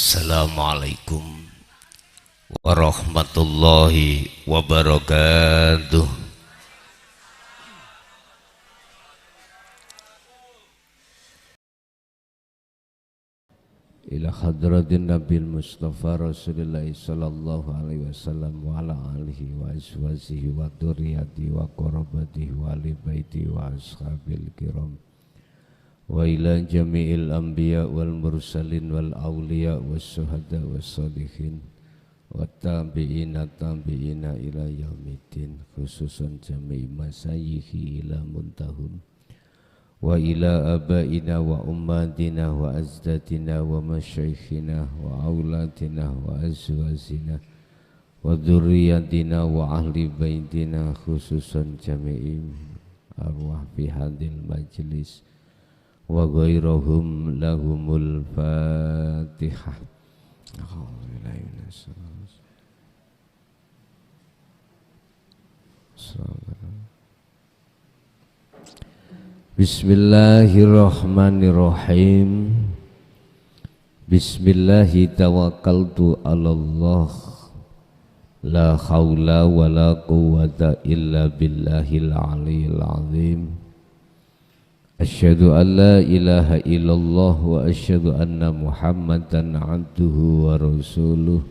Assalamualaikum warahmatullahi wabarakatuh. Ila hadratin Nabil Mustafa Rasulullah sallallahu alaihi wasallam wa ala alihi wa azwajihi wa dzurriyyatihi wa qarabatihi wa ali baiti wa ashabil kiram wa ila jami'il anbiya wal mursalin wal awliya was syuhada was sholihin wa tabi'ina ila yaumiddin, khususan jami'i masayikhi ila muntahum wa ila abaina wa ummatina wa azdatina wa masyaikhina wa aulatina wa azwazina wa dzurriyyatina wa ahli baitina, khususan jami'i arwah fi hadil majlis wa ghairahum lahumul fatihah. Bismillahirrahmanirrahim. Bismillahi tawakkaltu ala Allah, la haula wa la quwwata illa billahil aliyyil azim. Asyhadu an la ilaha illallah wa asyhadu anna Muhammadan abduhu wa rasuluh.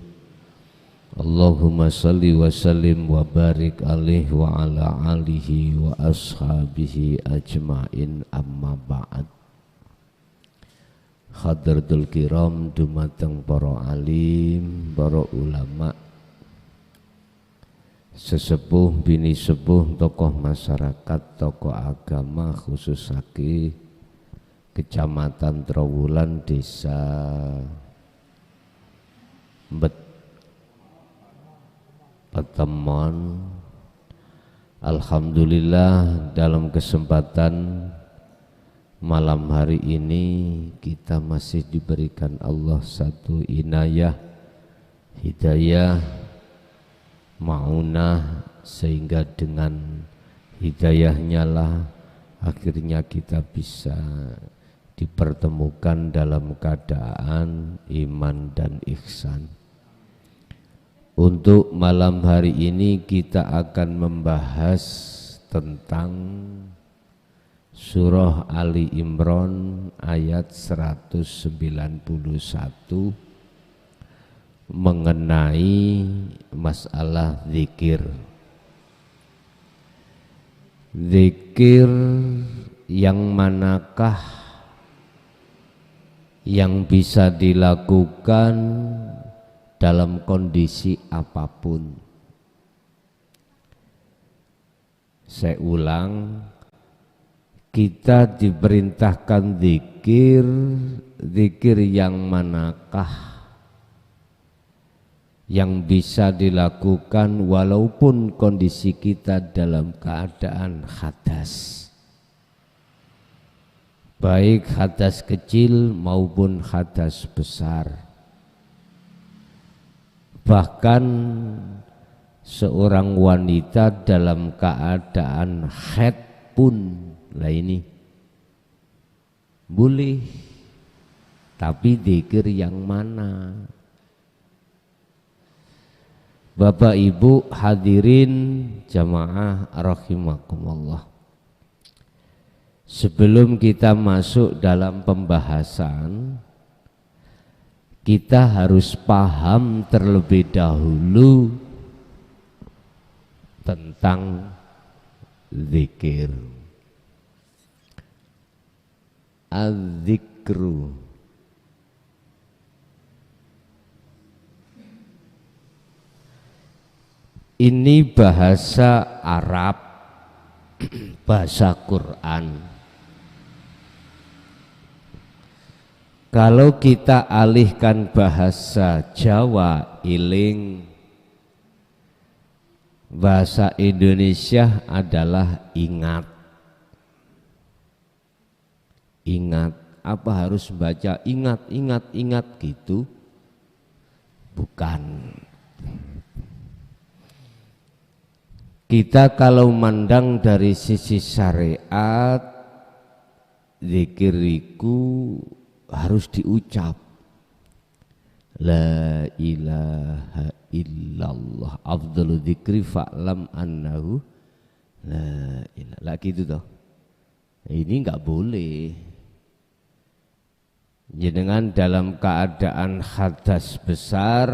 Allahumma salli wa sallim wa barik alaihi wa ala alihi wa ashabihi ajma'in, amma ba'd. Hadratul kiram dumateng para alim, para ulama, sesepuh bini sepuh, tokoh masyarakat, tokoh agama, khususake Kecamatan Trowulan, Desa Petemon. Alhamdulillah, dalam kesempatan malam hari ini kita masih diberikan Allah satu inayah, hidayah, maunah, sehingga dengan hidayahnya lah akhirnya kita bisa dipertemukan dalam keadaan iman dan ihsan. Untuk malam hari ini kita akan membahas tentang surah Ali Imran ayat 191 mengenai masalah zikir. Zikir yang manakah yang bisa dilakukan dalam kondisi apapun. Saya ulang, kita diperintahkan zikir, zikir yang manakah yang bisa dilakukan walaupun kondisi kita dalam keadaan hadas, baik hadas kecil maupun hadas besar. Bahkan seorang wanita dalam keadaan haid pun lah ini boleh, tapi zikir yang mana? Bapak Ibu hadirin jamaah rahimakumullah, sebelum kita masuk dalam pembahasan, kita harus paham terlebih dahulu tentang zikir. Az-zikru ini bahasa Arab, bahasa Quran. Kalau kita alihkan bahasa Jawa iling, bahasa Indonesia adalah ingat. Ingat, apa harus baca ingat, ingat, ingat gitu? Bukan. Kita kalau mandang dari sisi syariat, zikiriku harus diucap, La ilaha illallah afdalu dzikri fa'lam annahu la ilaha. Lah gitu toh. Ini enggak boleh. Jenengan dalam keadaan hadas besar,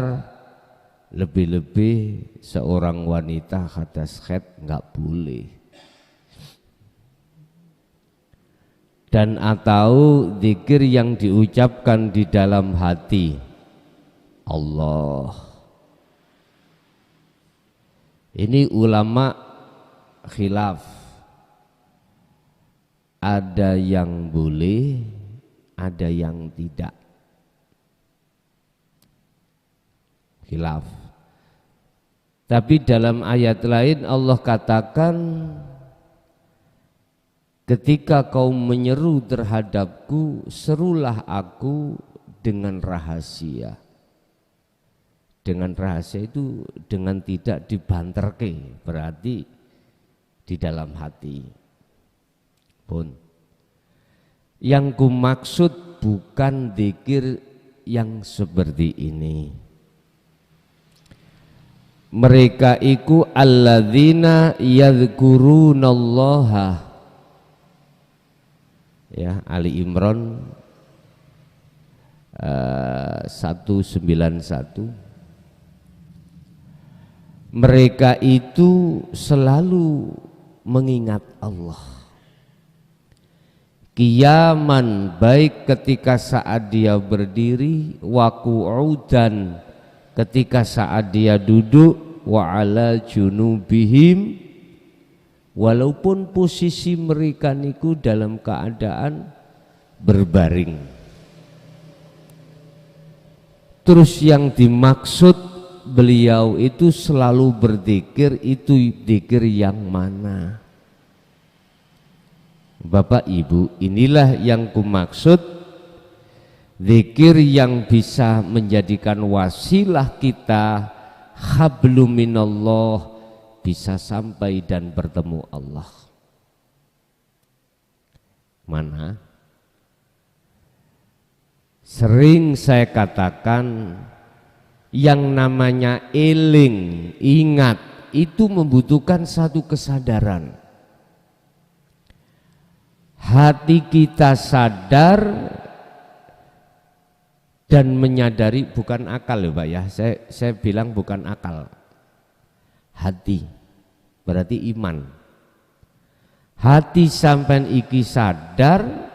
lebih-lebih seorang wanita hadas haid enggak boleh. Dan atau zikir yang diucapkan di dalam hati Allah. Ini ulama khilaf, ada yang boleh, ada yang tidak. Khilaf. Tapi dalam ayat lain Allah katakan, ketika kau menyeru terhadapku, serulah aku dengan rahasia. Dengan rahasia itu dengan tidak dibanterke, berarti di dalam hati. Pun yang ku maksud bukan zikir yang seperti ini. Mereka iku alladzina yadhkurunallaha, ya, Ali Imran 191. Mereka itu selalu mengingat Allah. Qiyaman, baik ketika saat dia berdiri, wa qu'udan, ketika saat dia duduk, wa ala junubihim, walaupun posisi mereka niku dalam keadaan berbaring. Terus yang dimaksud beliau itu selalu berzikir, itu zikir yang mana? Bapak Ibu, inilah yang kumaksud, zikir yang bisa menjadikan wasilah kita hablum minallah, bisa sampai dan bertemu Allah. Mana? Sering saya katakan, yang namanya eling, ingat, itu membutuhkan satu kesadaran. Hati kita sadar dan menyadari, bukan akal ya Pak ya, saya bilang bukan akal, hati, berarti iman. Hati sampean iki sadar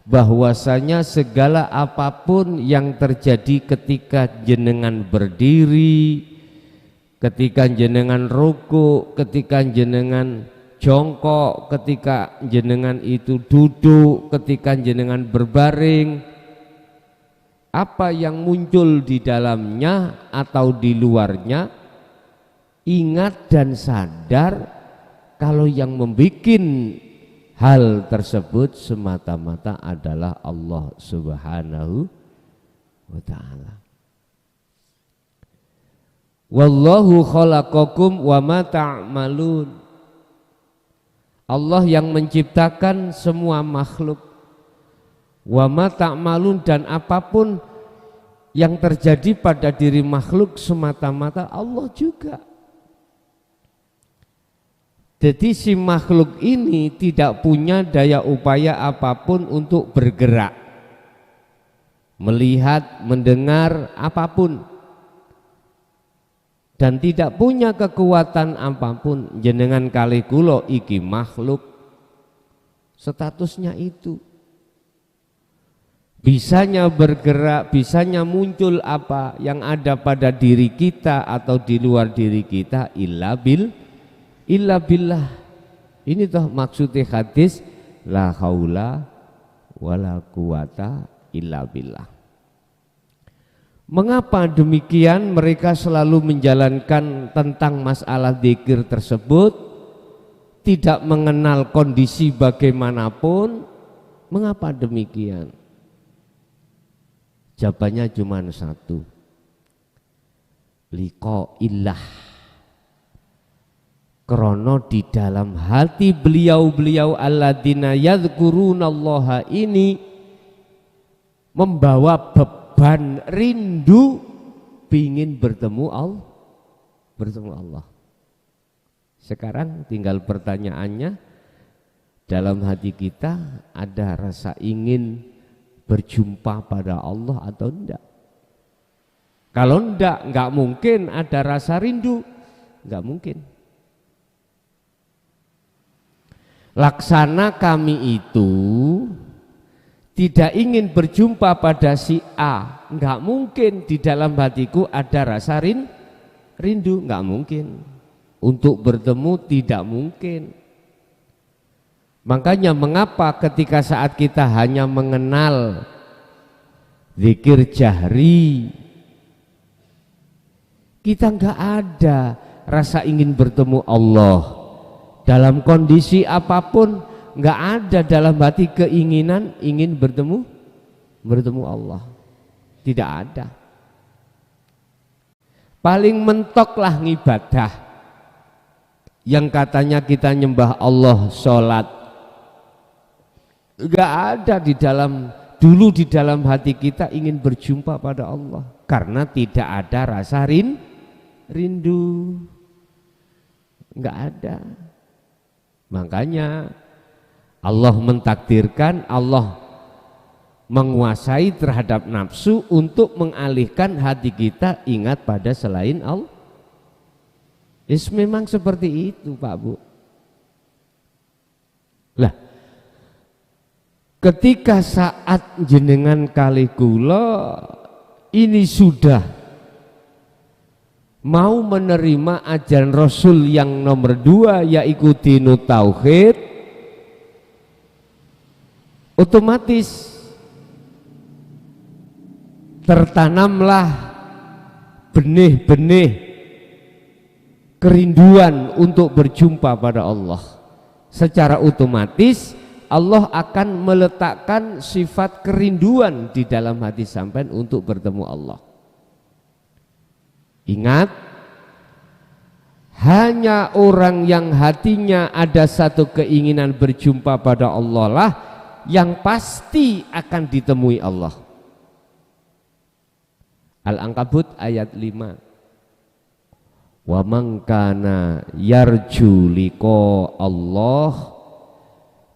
bahwasanya segala apapun yang terjadi ketika jenengan berdiri, ketika jenengan ruku, ketika jenengan jongkok, ketika jenengan itu duduk, ketika jenengan berbaring, apa yang muncul di dalamnya atau di luarnya, ingat dan sadar kalau yang membuat hal tersebut semata-mata adalah Allah Subhanahu wa ta'ala. Wallahu khalaqakum wa ma ta'malun. Allah yang menciptakan semua makhluk. Wa ma ta'malun, dan apapun yang terjadi pada diri makhluk semata-mata Allah juga. Jadi si makhluk ini tidak punya daya upaya apapun untuk bergerak, melihat, mendengar apapun, dan tidak punya kekuatan apapun. Jenengan kali kulo iki makhluk, statusnya itu. Bisanya bergerak, bisanya muncul apa yang ada pada diri kita atau di luar diri kita, illa billah. Ini toh maksudnya hadis la haula wala quwata illa billah. Mengapa demikian? Mereka selalu menjalankan tentang masalah zikir tersebut, tidak mengenal kondisi bagaimanapun. Mengapa demikian? Jawabannya cuma satu, liqa'illah. Krono di dalam hati beliau-beliau alladzina yadhkurunallaha ini membawa beban rindu pingin bertemu Allah. Sekarang tinggal pertanyaannya, dalam hati kita ada rasa ingin berjumpa pada Allah atau enggak? Kalau enggak mungkin ada rasa rindu, enggak mungkin. Laksana kami itu tidak ingin berjumpa pada si A, enggak mungkin di dalam hatiku ada rasa rindu, enggak mungkin. Untuk bertemu tidak mungkin. Makanya mengapa ketika saat kita hanya mengenal zikir jahri, kita enggak ada rasa ingin bertemu Allah. Dalam kondisi apapun enggak ada dalam hati keinginan ingin bertemu Allah. Tidak ada. Paling mentoklah ngibadah yang katanya kita nyembah Allah, sholat, enggak ada di dalam hati kita ingin berjumpa pada Allah, karena tidak ada rasa rindu, enggak ada. Makanya Allah mentakdirkan, Allah menguasai terhadap nafsu untuk mengalihkan hati kita ingat pada selain Allah. Memang seperti itu Pak Bu. Lah, ketika saat jenengan kali kula ini sudah mau menerima ajaran Rasul yang nomor 2, yaitu dinut tauhid, otomatis tertanamlah benih-benih kerinduan untuk berjumpa pada Allah. Secara otomatis Allah akan meletakkan sifat kerinduan di dalam hati sampean untuk bertemu Allah. Ingat, hanya orang yang hatinya ada satu keinginan berjumpa pada Allah lah yang pasti akan ditemui Allah. Al-Ankabut ayat 5. Wa man kana yarju liqa Allah,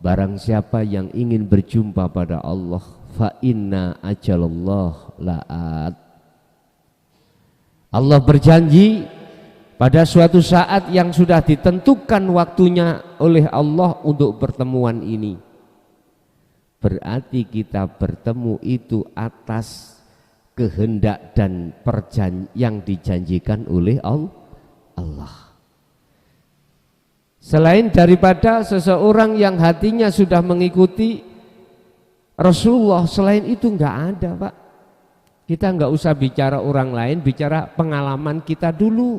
barang siapa yang ingin berjumpa pada Allah, fa inna ajalallah la'at. Allah berjanji pada suatu saat yang sudah ditentukan waktunya oleh Allah untuk pertemuan ini. Berarti kita bertemu itu atas kehendak dan yang dijanjikan oleh Allah. Selain daripada seseorang yang hatinya sudah mengikuti Rasulullah, selain itu enggak ada Pak. Kita enggak usah bicara orang lain, bicara pengalaman kita dulu.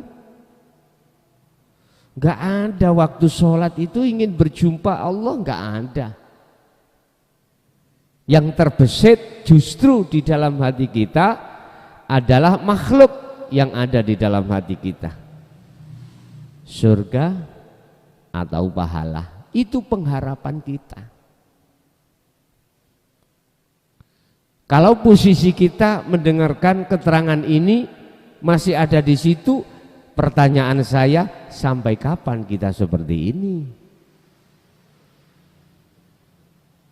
Enggak ada waktu sholat itu ingin berjumpa Allah, enggak ada. Yang terbesit justru di dalam hati kita adalah makhluk yang ada di dalam hati kita. Surga atau pahala, itu pengharapan kita. Kalau posisi kita mendengarkan keterangan ini masih ada di situ, pertanyaan saya, sampai kapan kita seperti ini?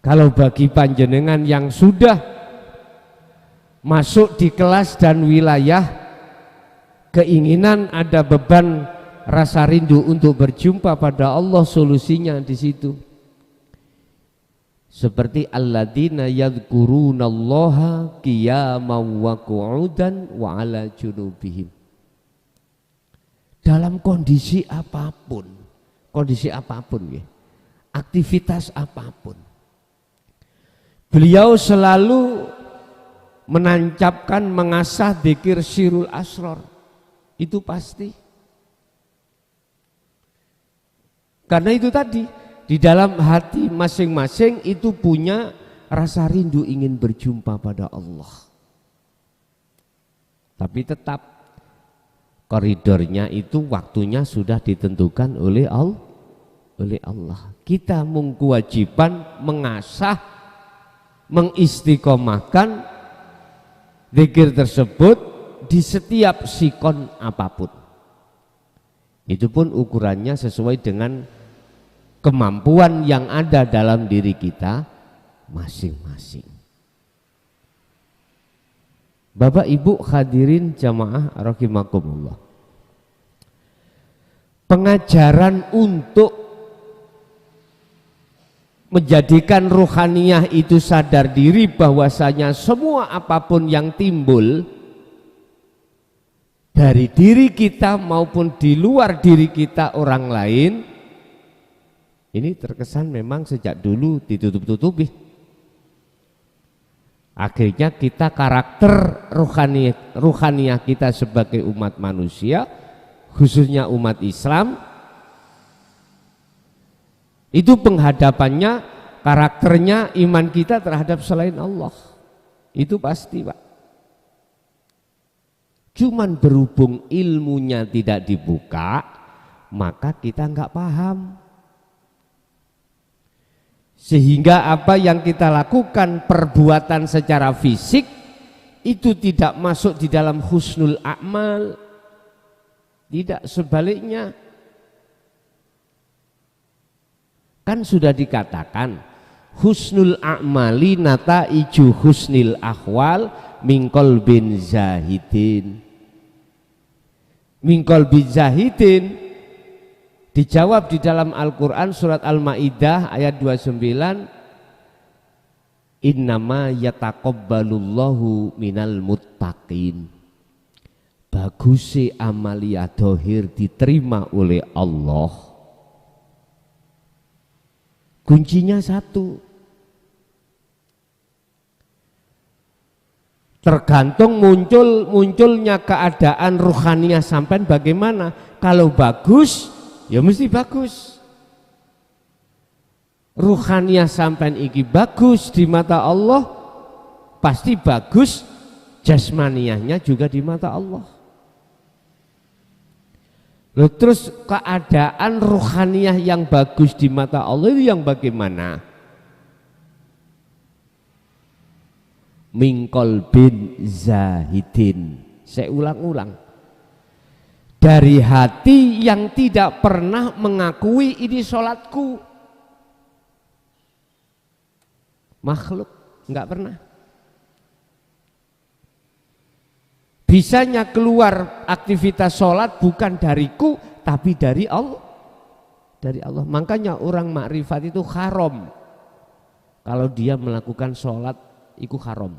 Kalau bagi panjenengan yang sudah masuk di kelas dan wilayah keinginan, ada beban rasa rindu untuk berjumpa pada Allah, solusinya di situ. Seperti alladzina yadhkurunallaha qiyaman wa qu'udan wa 'ala junubihim. Dalam kondisi apapun ya, aktivitas apapun, beliau selalu menancapkan, mengasah dzikir sirul asrar. Itu pasti. Karena itu tadi, di dalam hati masing-masing itu punya rasa rindu ingin berjumpa pada Allah. Tapi tetap koridornya itu waktunya sudah ditentukan oleh Allah. Kita kewajiban mengasah, mengistiqomahkan Zikir tersebut di setiap sikon apapun. Itu pun ukurannya sesuai dengan kemampuan yang ada dalam diri kita masing-masing. Bapak Ibu hadirin jamaah rahimakumullah. Pengajaran untuk menjadikan ruhaniyah itu sadar diri bahwasanya semua apapun yang timbul dari diri kita maupun di luar diri kita orang lain, ini terkesan memang sejak dulu ditutup-tutupi. Akhirnya kita karakter ruhaniyah kita sebagai umat manusia, khususnya umat Islam, itu penghadapannya, karakternya, iman kita terhadap selain Allah. Itu pasti, Pak. Cuman berhubung ilmunya tidak dibuka, maka kita nggak paham. Sehingga apa yang kita lakukan, perbuatan secara fisik, itu tidak masuk di dalam husnul a'mal. Tidak, sebaliknya. Kan sudah dikatakan husnul a'mali nataiju husnil ahwal mingkol bin zahidin. Mingkol bin zahidin dijawab di dalam Al-Quran surat Al-Ma'idah ayat 29, innama yataqabbalullahu minal muttaqin. Bagusi amalia dohir diterima oleh Allah. Kuncinya satu, tergantung munculnya keadaan ruhaniyah sampean bagaimana. Kalau bagus, ya mesti bagus. Ruhaniyah sampean iki bagus di mata Allah, pasti bagus jasmaniyahnya juga di mata Allah. Loh, terus keadaan ruhaniyah yang bagus di mata Allah itu yang bagaimana? Mingkol bin zahidin. Saya ulang-ulang. Dari hati yang tidak pernah mengakui ini sholatku. Makhluk, enggak pernah. Bisanya keluar aktivitas sholat bukan dariku tapi dari Allah. Dari Allah. Makanya orang makrifat itu haram. Kalau dia melakukan sholat itu haram.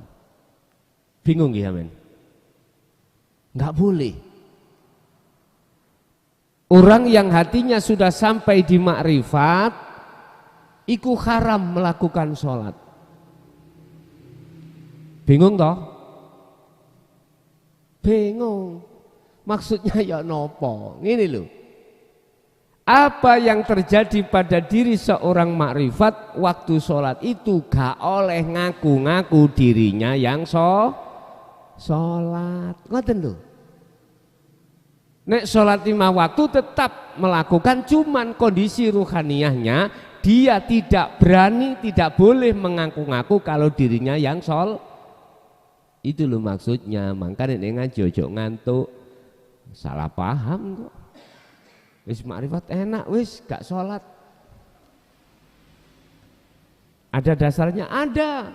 Bingung ya men? Enggak boleh. Orang yang hatinya sudah sampai di makrifat itu haram melakukan sholat. Bingung toh? Bingung, maksudnya ya nopo. Ini loh, apa yang terjadi pada diri seorang makrifat waktu sholat itu gak oleh ngaku-ngaku dirinya yang sholat. Ngoten loh. Nek sholat 5 waktu tetap melakukan, cuman kondisi ruhaniyahnya dia tidak berani, tidak boleh mengaku-ngaku kalau dirinya yang sholat. Itu loh maksudnya. Makanya ini ngaji ojo ngantuk, salah paham kok. Wis makrifat enak, wis gak sholat. Ada dasarnya? Ada.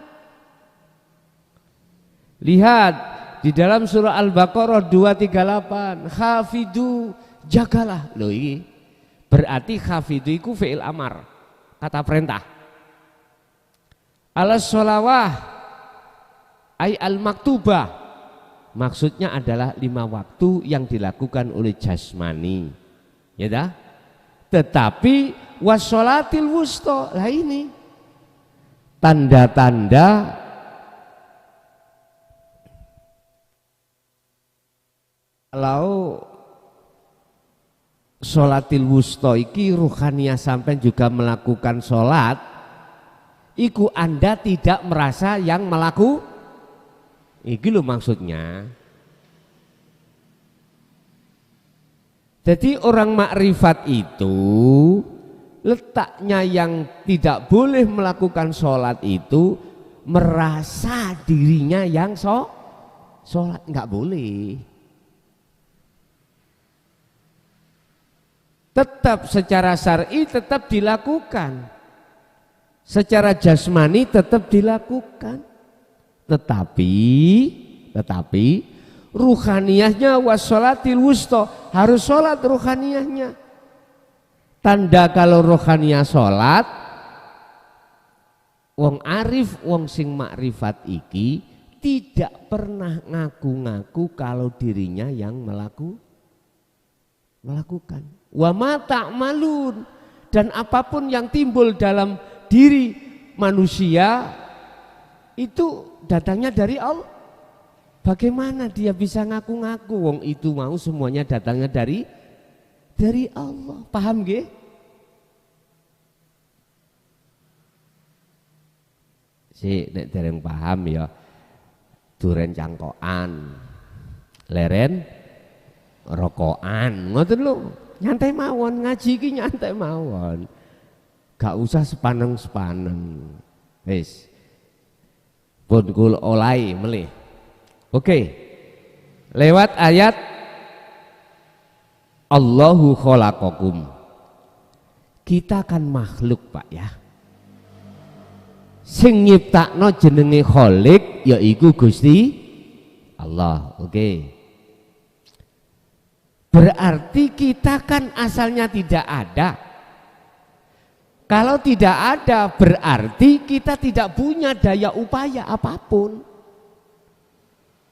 Lihat di dalam surah Al-Baqarah 238, hafidu, jagalah. Loh ini berarti hafidu itu fi'il amar, kata perintah. Alas sholawah ay al-maktubah, maksudnya adalah 5 waktu yang dilakukan oleh jasmani, ya dah. Tetapi wassolatil wusta, lah ini tanda-tanda kalau sholatil wusta iki ruhaniyah sampai juga melakukan sholat, iku Anda tidak merasa yang melakukan. Iki lho maksudnya. Jadi orang makrifat itu letaknya yang tidak boleh melakukan sholat itu merasa dirinya yang sholat, nggak boleh. Tetap secara syar'i tetap dilakukan, secara jasmani tetap dilakukan, tetapi ruhaniyahnya wassolatil wusta, harus sholat ruhaniyahnya. Tanda kalau ruhaniyah sholat, wong arif, wong sing makrifat iki tidak pernah ngaku-ngaku kalau dirinya yang melakukan. Wa ma ta'malun, dan apapun yang timbul dalam diri manusia itu datangnya dari Allah. Bagaimana dia bisa ngaku-ngaku wong itu mau semuanya datangnya dari Allah. Paham nggih? Si nek dereng paham ya duren cangkokan, leren rokokan, ngoten lho. Nyantai mawon, ngaji iki nyantai mawon. Gak usah sepaneng-sepaneng. Wis. Pun kula olai melih. Oke. Lewat ayat Allahu khalaqakum. Kita kan makhluk, Pak ya. Sing nyiptakno jenenge Khalik yaiku Gusti Allah. Oke. Berarti kita kan asalnya tidak ada. Kalau tidak ada berarti kita tidak punya daya upaya apapun.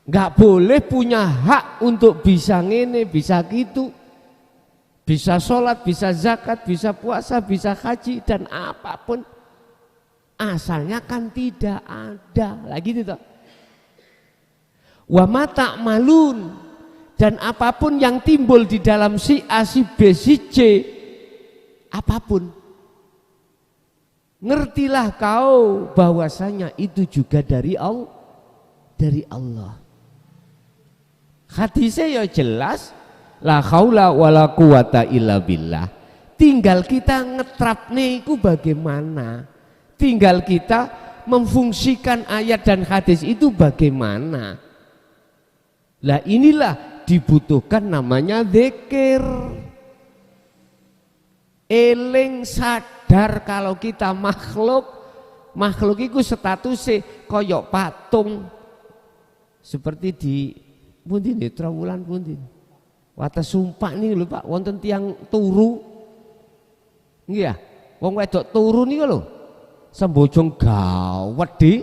Nggak boleh punya hak untuk bisa ngene, bisa gitu. Bisa sholat, bisa zakat, bisa puasa, bisa haji dan apapun. Asalnya kan tidak ada. Lagi itu. Wa ma ta'malun, dan apapun yang timbul di dalam si A, si B, si C, apapun, ngertilah kau bahwasanya itu juga dari Allah. Hadisnya ya jelas, la haula wala quwata illa billah. Tinggal kita ngetrapne iku bagaimana, tinggal kita memfungsikan ayat dan hadis itu bagaimana. Lah inilah dibutuhkan namanya zikir. Eling sadar kalau kita makhluk itu statusnya koyok patung. Seperti di pundi nggih Trawulan pundi. Wates sumpah nih lho Pak, wonten tiang turu. Nggih ya, wong wedok turu niku lho. Sembojong gawat di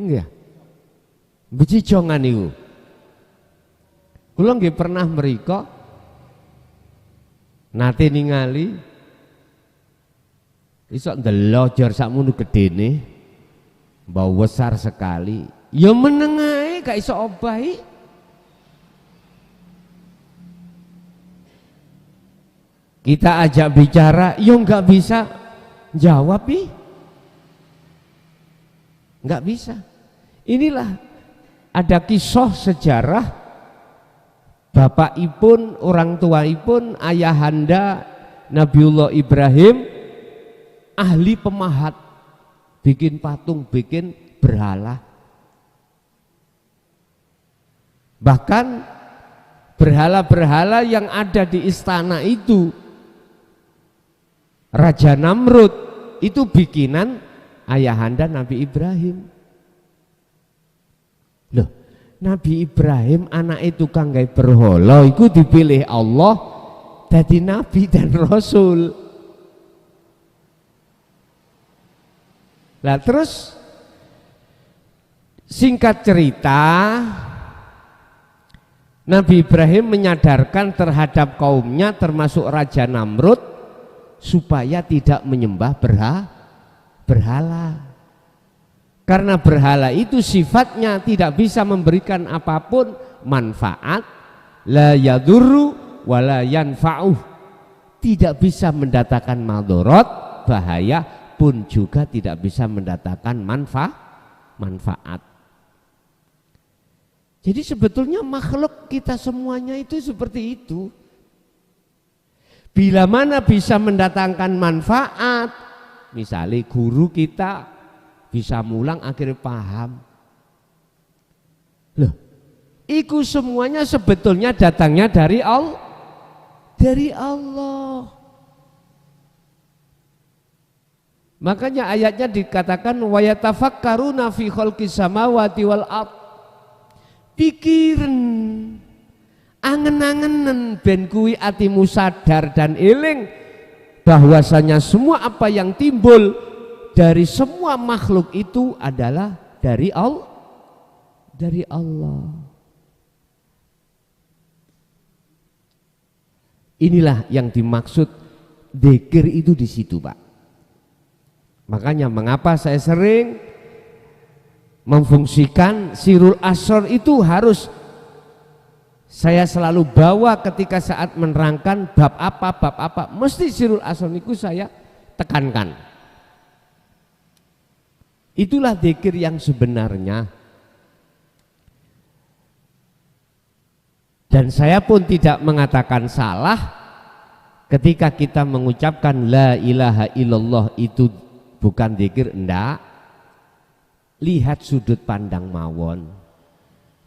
nggih ya. Bejijongan niku. Kula nggih pernah mriko nate ningali iso ndelojor sakmono gedene, mbau besar sekali. Ya meneng ae gak iso obahi. Kita ajak bicara, ya nggak bisa jawab nih, nggak bisa. Inilah ada kisah sejarah. Bapakipun, orang tuaipun, ayahanda Nabiullah Ibrahim ahli pemahat, bikin patung, bikin berhala. Bahkan berhala-berhala yang ada di istana itu, Raja Namrud itu bikinan ayahanda Nabi Ibrahim. Loh, Nabi Ibrahim anak itu tukang gawe berhala iku dipilih Allah jadi nabi dan rasul. Lah terus singkat cerita, Nabi Ibrahim menyadarkan terhadap kaumnya termasuk Raja Namrud supaya tidak menyembah berhala. Karena berhala itu sifatnya tidak bisa memberikan apapun manfaat, la yadurru wa la yanfa'uh, tidak bisa mendatangkan madarat, bahaya, pun juga tidak bisa mendatangkan manfaat. Jadi sebetulnya makhluk kita semuanya itu seperti itu. Bila mana bisa mendatangkan manfaat, misalnya guru kita bisa mulang akhirnya paham. Loh, Iku semuanya sebetulnya datangnya dari Allah. Dari Allah. Makanya ayatnya dikatakan wa yatafakkaruna fi khalqis samawati wal ard. Pikiran, angen-angenen ben kuwi atimu sadar dan eling bahwasanya semua apa yang timbul dari semua makhluk itu adalah dari Allah. Dari Allah. Inilah yang dimaksud dzikir itu di situ, Pak. Makanya mengapa saya sering memfungsikan sirul asrar itu harus saya selalu bawa ketika saat menerangkan bab apa, mesti sirul asrar itu saya tekankan. Itulah dzikir yang sebenarnya. Dan saya pun tidak mengatakan salah ketika kita mengucapkan la ilaha illallah itu bukan dzikir, enggak. Lihat sudut pandang mawon.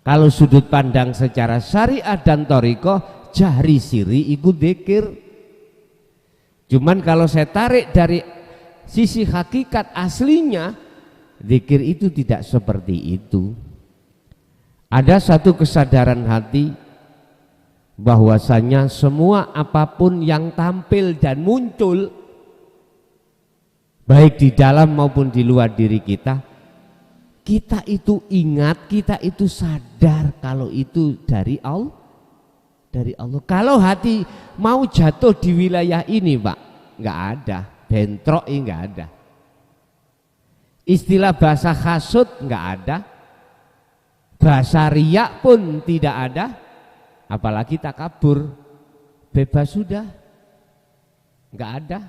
Kalau sudut pandang secara syariat dan thariqah, jahri siri ikut dzikir. Cuman kalau saya tarik dari sisi hakikat aslinya, dzikir itu tidak seperti itu. Ada satu kesadaran hati bahwasanya semua apapun yang tampil dan muncul baik di dalam maupun di luar diri kita, kita itu ingat, kita itu sadar kalau itu dari Allah. Dari Allah. Kalau hati mau jatuh di wilayah ini, Pak, nggak ada, bentrok ini nggak ada. Istilah bahasa hasud nggak ada, bahasa riak pun tidak ada. Apalagi takabur, bebas sudah, nggak ada.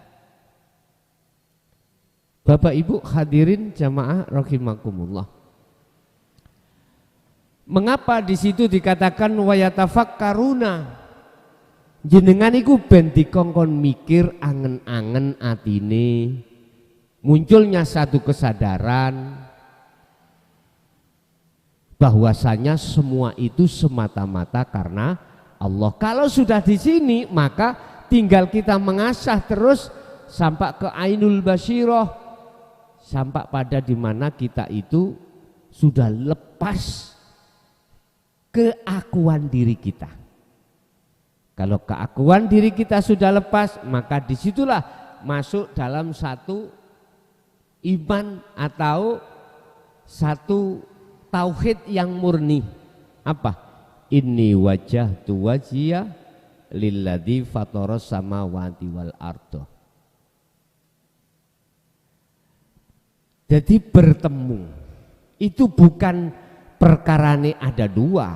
Bapak Ibu hadirin jamaah rahimakumullah. Mengapa di situ dikatakan wa yatafakkaruna? Jenengan iku ben dikongkon mikir angen-angen atine. Munculnya satu kesadaran bahwasanya semua itu semata-mata karena Allah. Kalau sudah di sini maka tinggal kita mengasah terus sampai ke ainul basyirah, sampai pada dimana kita itu sudah lepas keakuan diri kita. Kalau keakuan diri kita sudah lepas, maka disitulah masuk dalam satu iman atau satu tauhid yang murni. Apa? Inni wajjahtu wajhiya lilladzi fataras samawati wal arda. Jadi bertemu itu bukan perkarane ada dua.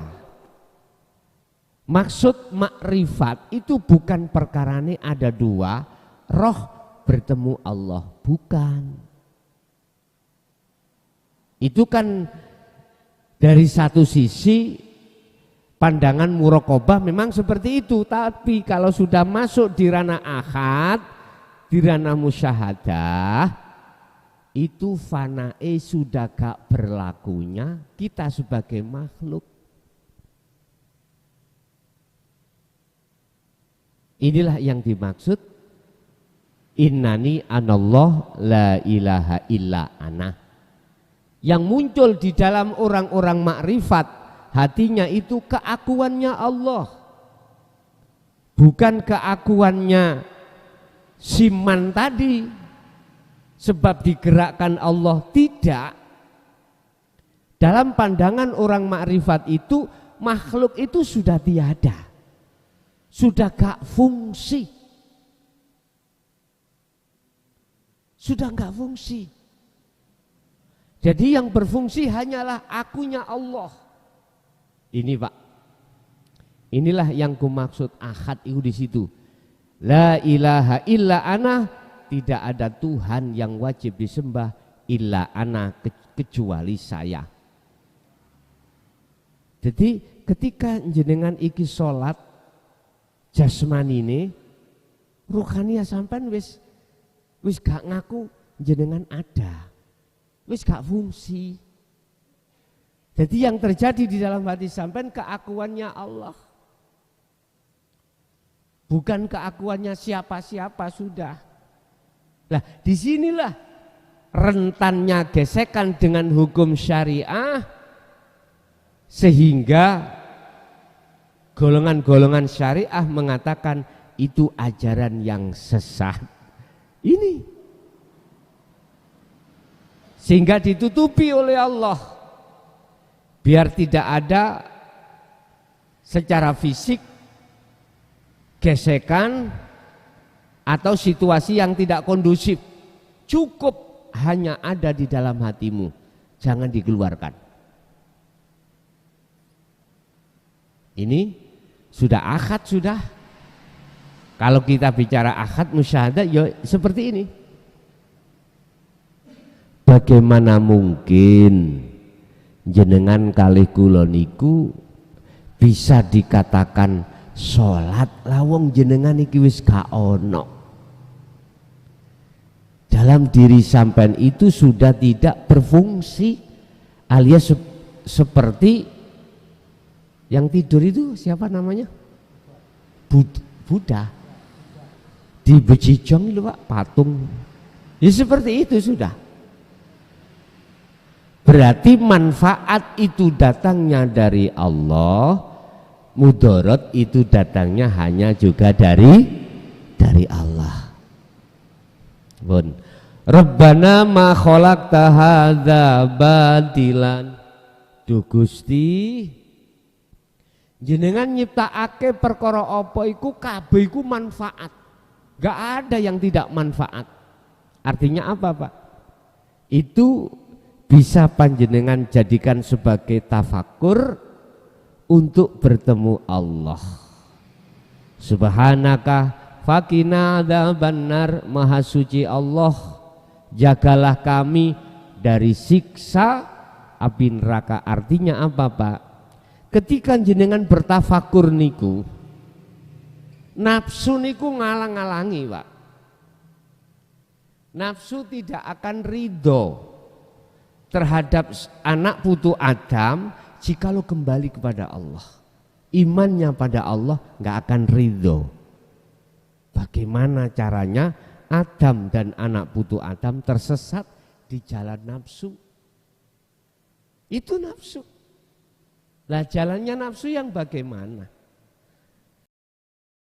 Maksud makrifat itu bukan perkarane ada dua, roh bertemu Allah, bukan. Itu kan dari satu sisi pandangan muraqabah memang seperti itu, tapi kalau sudah masuk di ranah ahad, di ranah musyahadah, itu fanae sudah gak berlakunya kita sebagai makhluk. Inilah yang dimaksud innani anallah la ilaha illa ana. Yang muncul di dalam orang-orang makrifat hatinya itu keakuannya Allah, bukan keakuannya siman tadi sebab digerakkan Allah. Tidak. Dalam pandangan orang makrifat itu makhluk itu sudah tiada, sudah gak fungsi, sudah gak fungsi. Jadi yang berfungsi hanyalah akunya Allah. Ini Pak, inilah yang kumaksud ahad itu di situ. La ilaha illa ana, tidak ada Tuhan yang wajib disembah illa ana, kecuali saya. Jadi ketika jenengan iki sholat jasmani ini, ruhania sampean wis gak ngaku jenengan ada. Wis gak fungsi. Jadi yang terjadi di dalam hati sampean keakuannya Allah. Bukan keakuannya siapa-siapa sudah. Nah, disinilah rentannya gesekan dengan hukum syariah sehingga golongan-golongan syariah mengatakan itu ajaran yang sesat. Ini sehingga ditutupi oleh Allah biar tidak ada secara fisik gesekan atau situasi yang tidak kondusif. Cukup hanya ada di dalam hatimu, jangan dikeluarkan. Ini sudah akad sudah. Kalau kita bicara akad musyahadah ya seperti ini. Bagaimana mungkin jenengan kalih kula niku bisa dikatakan sholat lawong jenengan iki wis gak ono. Dalam diri sampean itu sudah tidak berfungsi, alias seperti yang tidur itu siapa namanya? Buddha di bejijong itu Pak, patung. Ya seperti itu sudah. Berarti manfaat itu datangnya dari Allah, mudarat itu datangnya hanya juga dari Allah. Bun. Rabbana ma khalaqta hadza batilan. Duh Gusti, jenengan nyiptakake perkara apa iku kabeh iku manfaat. Gak ada yang tidak manfaat. Artinya apa, Pak? Itu bisa panjenengan jadikan sebagai tafakur untuk bertemu Allah. Subhanaka fakina adzabannar, maha suci Allah, jagalah kami dari siksa api neraka. Artinya apa, Pak? Ketika jenengan bertafakur niku, nafsu niku ngalang-alangi, Pak. Nafsu tidak akan ridho terhadap anak putu Adam jikalau kembali kepada Allah. Imannya pada Allah nggak akan ridho. Bagaimana caranya Adam dan anak putu Adam tersesat di jalan nafsu? Itu nafsu. Lah jalannya nafsu yang bagaimana?